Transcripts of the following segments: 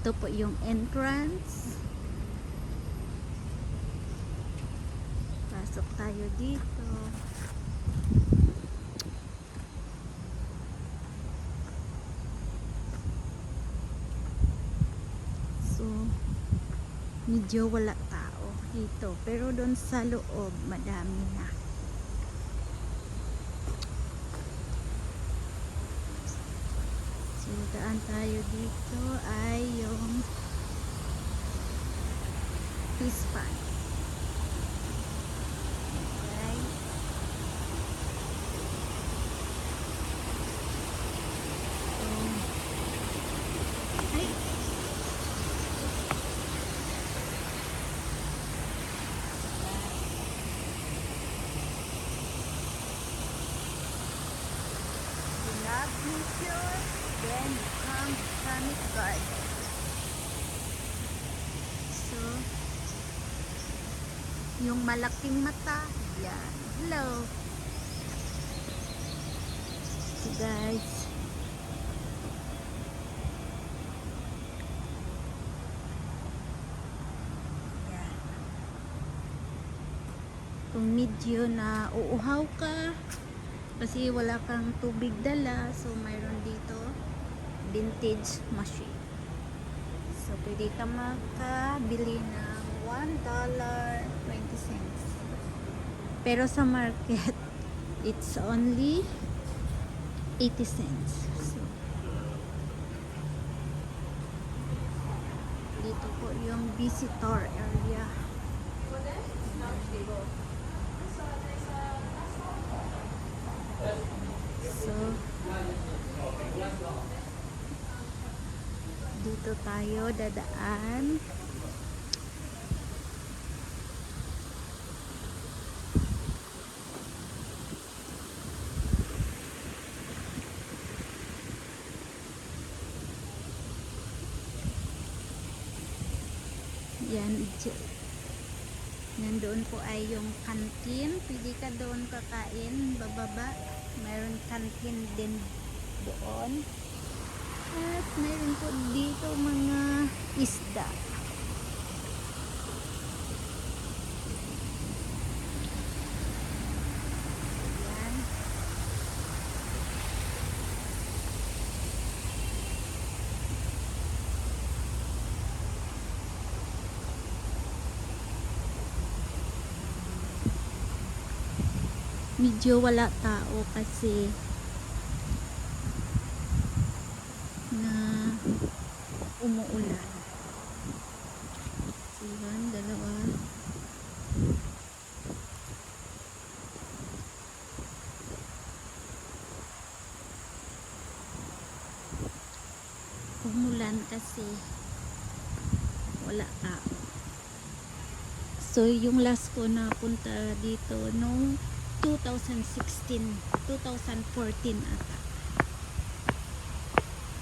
Ito po yung entrance. Pasok tayo dito. So, medyo wala tao dito. Pero doon sa loob, madami na. So, daan tayo dito ay yung fish pond. Okay. So, ay! You love nature, then you come to Botanic Garden. So, yung malaking mata, yan. Hello. So guys, yan. Kung medyo na uuhaw ka, kasi wala kang tubig dala, so mayroon dito vintage machine. So pwede ka makabili ng $1.20. Pero sa market, it's only 80 cents. So, dito po yung visitor area. So, dito tayo dadaan. Yan, nandoon po ay yung kantin. Pwede ka doon kakain, bababa. Mayroon kantin din doon. At mayroon po dito mga isda. Yan. Medyo wala tao kasi na umuulan. So, yan, dalawa. Umulan kasi wala tao. So, yung last ko na punta dito nung 2016, 2014 ata.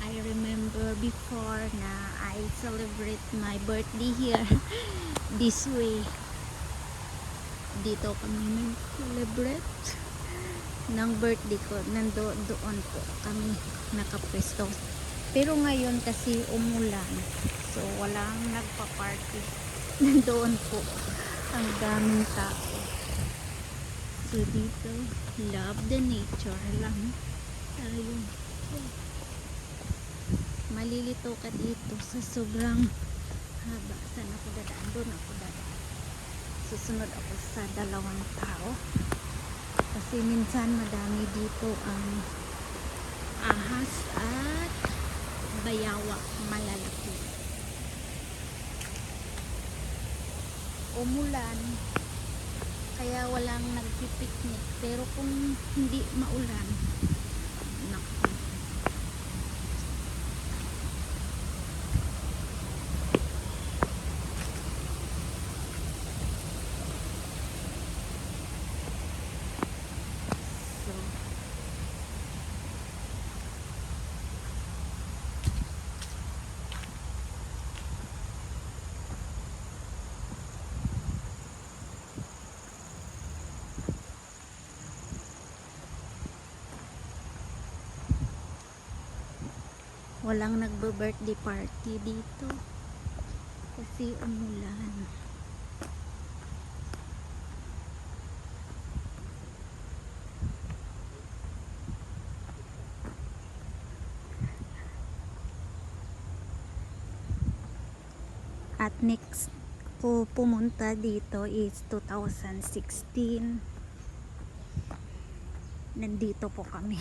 I remember before na I celebrate my birthday here this way. Dito kami nag-celebrate ng birthday ko. Doon po kami nakapwesto. Pero ngayon kasi umulan, so walang nagpa-party. Nandoon po ang daming tao. So dito, love the nature lang tayo. Malilito ka dito sa sobrang haba. Saan ako dadaan? Doon ako dadaan. Susunod ako sa dalawang tao. Kasi minsan madami dito ang ahas at bayawak malalaki. Umulan, kaya walang nagpipiknik. Pero kung hindi maulan, naku, so Walang nagbe-birthday party dito kasi umulan. At next ko pumunta dito is 2016. Nandito po kami.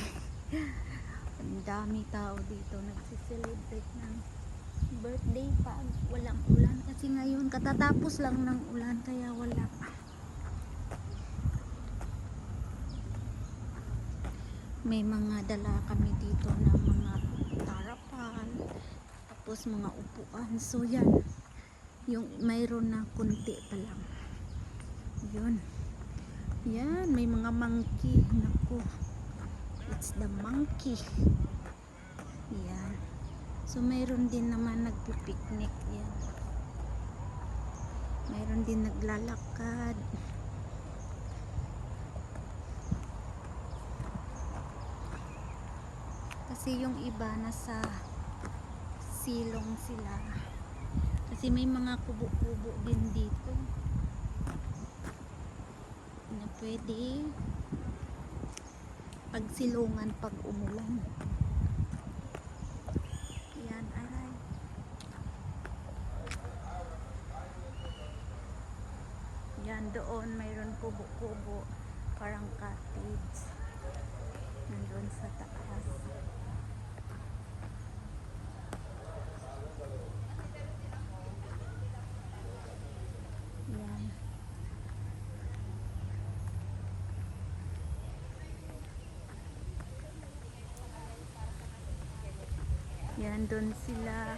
Ang dami tao dito nagsiselebrate ng birthday pag walang ulan kasi ngayon katatapos lang ng ulan kaya wala pa. May mga dala kami dito na mga tarapal, tapos mga upuan. So yan, yung mayroon na kunti pa lang. Yun. Yan, may mga monkey. Naku, it's the monkey. Yan. So mayroon din naman nagpipiknik. Yan. Mayroon din naglalakad. Kasi yung iba nasa silong sila. Kasi may mga kubo-kubo din dito na pwede pagsilungan pag umulan. Yan, aray. Yan, doon mayroon kubo-kubo, parang cottage. Nandun sa taas. Yan. Yan, doon sila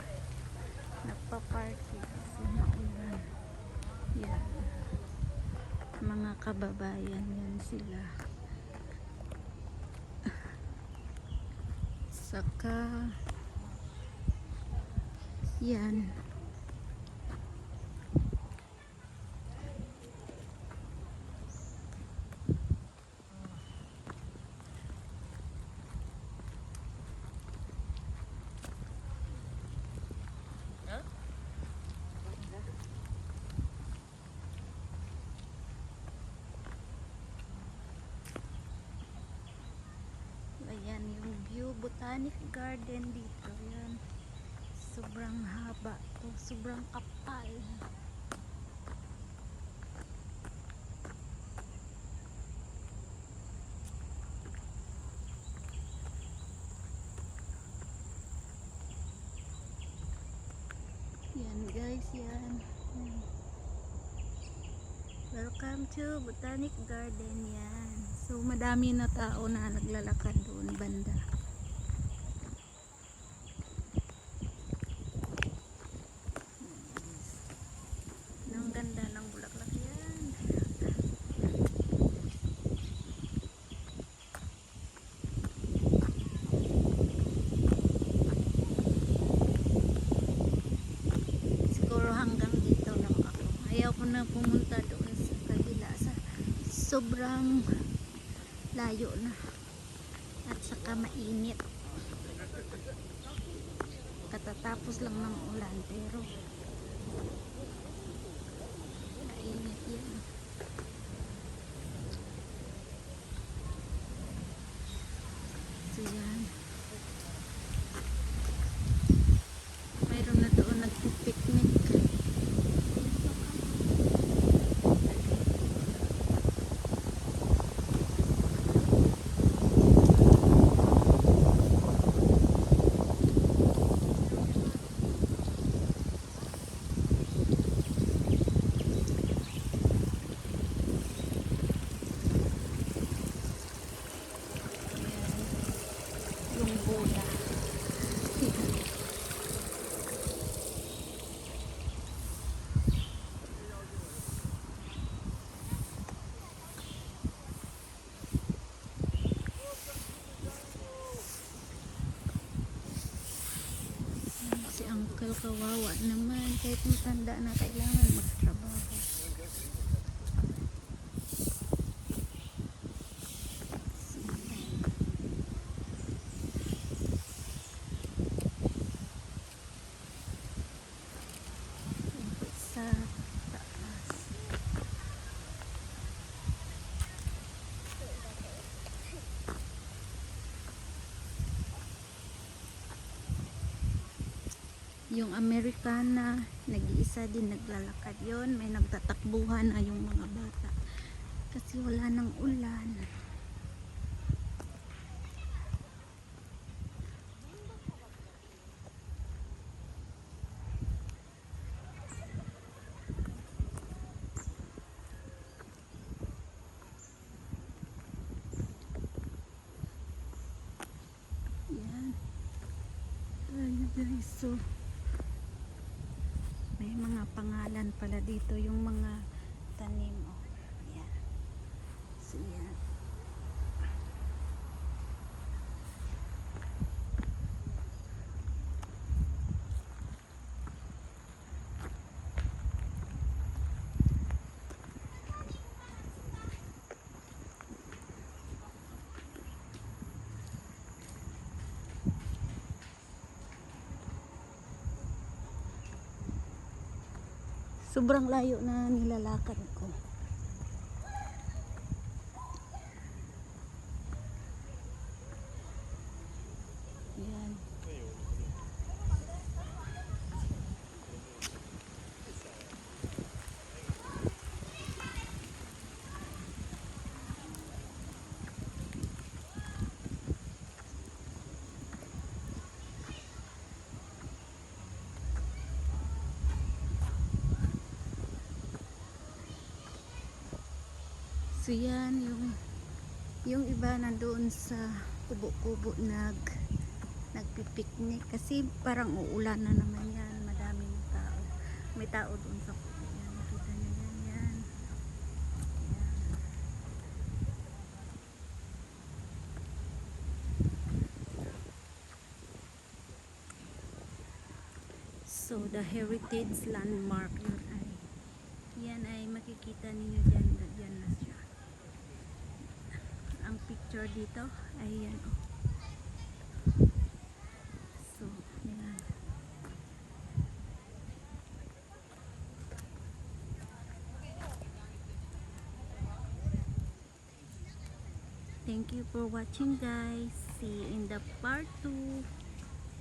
nagpa-party kasi maulan. Yan. Mga kababayan, yan sila. Saka yan. Ayan yung view, Botanic Garden dito. Yan. Sobrang haba to, sobrang kapal. Yan guys, yan. Yan. Welcome to Botanic Garden. Yan. So madami na tao na naglalakad doon banda. Ang ganda ng bulaklak yan. Siguro hanggang dito lang ako. Ayaw ko na pumunta doon sa kabila, sa sobrang layo na at saka mainit. Katatapos lang ng ulan pero mainit yan. So yan, mayroon na doon nagpipiknik. Yung bola. Si Uncle kawawa naman, kahit matanda na kailangan magtrabaho. Yung Americana, nag-iisa din naglalakad yon. May nagtatakbuhan na yung mga bata. Kasi wala nang ulan. Yan. Tayo guys. So, may mga pangalan pala dito. Yung mga tanim. Oh. Yan. So, yan. Sobrang layo na nilalakad ko. Yan. So yan yung iba nandoon sa kubo-kubo nagpipiknik kasi parang uulan na naman yan, madaming tao, may tao doon sa kubo. Yan, nakita nyo yan, yan. So the heritage landmark yan ay makikita niyo dyan, dyan na siya. Ang picture dito ay yan, oh. So yan. Thank you for watching guys. See you in the part 2.